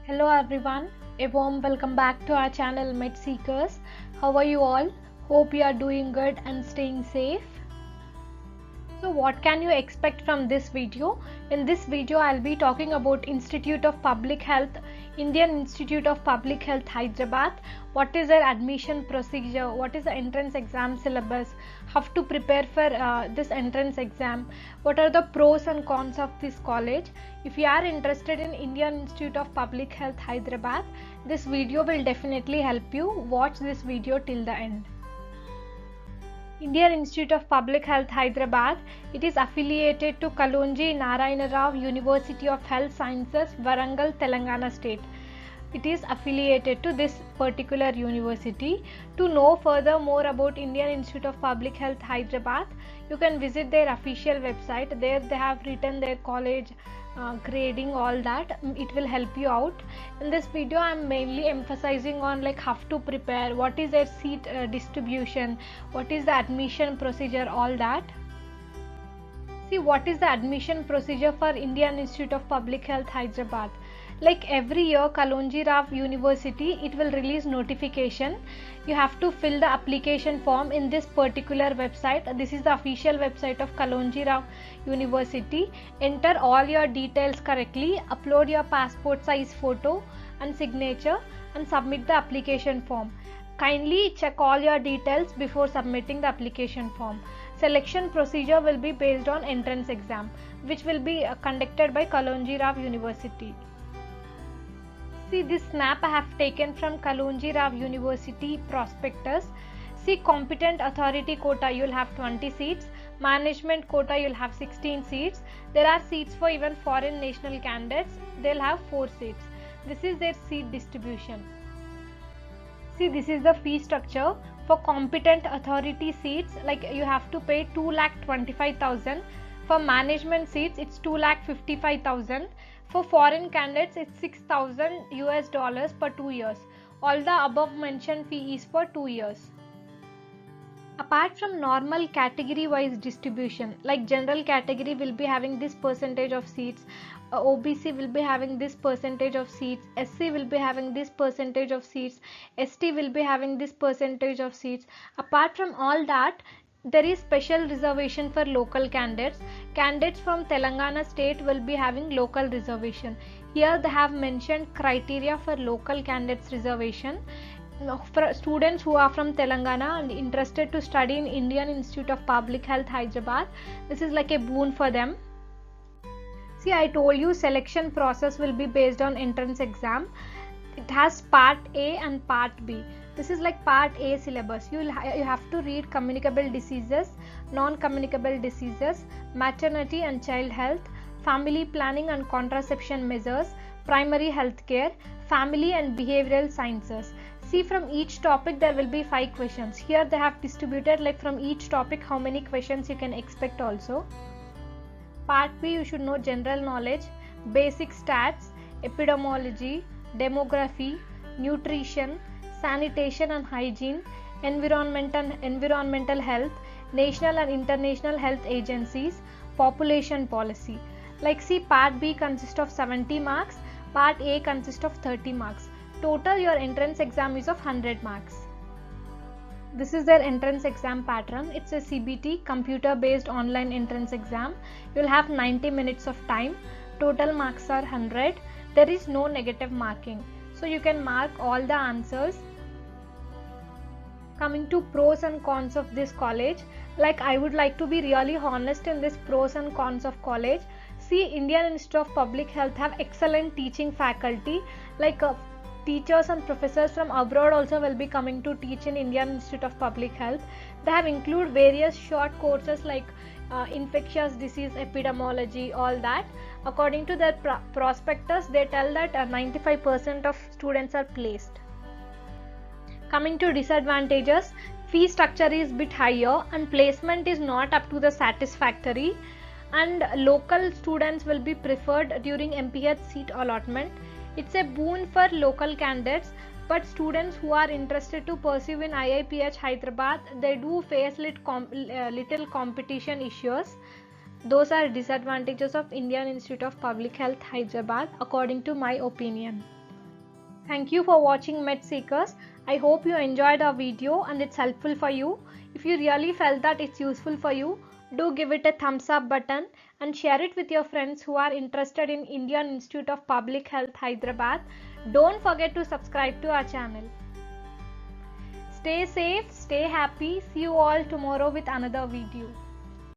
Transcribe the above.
Hello everyone, a warm welcome back to our channel Med Seekers. How are you all? Hope you are doing good and staying safe. So what can you expect from this video? In this video I'll be talking about Institute of Public Health, Indian Institute of Public Health, Hyderabad. What is their admission procedure? What is the entrance exam syllabus? How to prepare for this entrance exam? What are the pros and cons of this college? If you are interested in Indian Institute of Public Health, Hyderabad, this video will definitely help you. Watch this video till the end. Indian Institute of Public Health, Hyderabad. It is affiliated to Kalonji Narayana Rao University of Health Sciences, Warangal, Telangana State. It is affiliated to this particular university. To know further more about Indian Institute of Public Health, Hyderabad, you can visit their official website. There they have written their college grading, all that. It will help you out. In this video I am mainly emphasizing on like how to prepare, what is their seat distribution, what is the admission procedure, all that. See, what is the admission procedure for Indian Institute of Public Health, Hyderabad? Like every year, Kalonji Rao University, it will release notification. You have to fill the application form in this particular website. This is the official website of Kalonji Rao University. Enter all your details correctly, upload your passport size photo and signature and submit the application form. Kindly check all your details before submitting the application form. Selection procedure will be based on entrance exam, which will be conducted by Kalonji Rao University. See, this snap I have taken from Kalonji Rao University prospectus. See, competent authority quota you will have 20 seats, management quota you will have 16 seats. There are seats for even foreign national candidates. They will have 4 seats. This is their seat distribution. See, this is the fee structure. For competent authority seats, like you have to pay 2,25,000. For management seats, it's 2,55,000. For foreign candidates, it's $6,000 per 2 years. All the above mentioned fee is for 2 years. Apart from normal category wise distribution, like general category will be having this percentage of seats, OBC will be having this percentage of seats, SC will be having this percentage of seats, ST will be having this percentage of seats. Apart from all that, there is special reservation for local candidates. Candidates from Telangana state will be having local reservation. Here they have mentioned criteria for local candidates reservation. For students who are from Telangana and interested to study in Indian Institute of Public Health, Hyderabad, this is like a boon for them. See, I told you selection process will be based on entrance exam. It has part A and part B. This is like part A syllabus. You have to read communicable diseases, non-communicable diseases, maternity and child health, family planning and contraception measures, primary health care, family and behavioral sciences. See, from each topic there will be 5 questions. Here they have distributed like from each topic how many questions you can expect also. Part B, you should know general knowledge, basic stats, epidemiology, demography, nutrition, sanitation and hygiene, environmental health, national and international health agencies, population policy. Like see, part B consists of 70 marks, part A consists of 30 marks. Total your entrance exam is of 100 marks. This is their entrance exam pattern. It's a CBT, computer based online entrance exam. You will have 90 minutes of time. Total marks are 100. There is no negative marking, so you can mark all the answers. Coming to pros and cons of this college, like I would like to be really honest in this pros and cons of college. See, Indian Institute of Public Health have excellent teaching faculty, like teachers and professors from abroad also will be coming to teach in Indian Institute of Public Health. They have included various short courses like infectious disease epidemiology, all that. According to their prospectus, they tell that 95% of students are placed. Coming to disadvantages, fee structure is bit higher and placement is not up to the satisfactory, and local students will be preferred during MPH seat allotment. It's a boon for local candidates, but students who are interested to pursue in IIPH Hyderabad, they do face little competition issues. Those are disadvantages of Indian Institute of Public Health, Hyderabad, according to my opinion. Thank you for watching MedSeekers. I hope you enjoyed our video and it's helpful for you. If you really felt that it's useful for you, do give it a thumbs up button and share it with your friends who are interested in Indian Institute of Public Health, Hyderabad. Don't forget to subscribe to our channel. Stay safe, stay happy. See you all tomorrow with another video.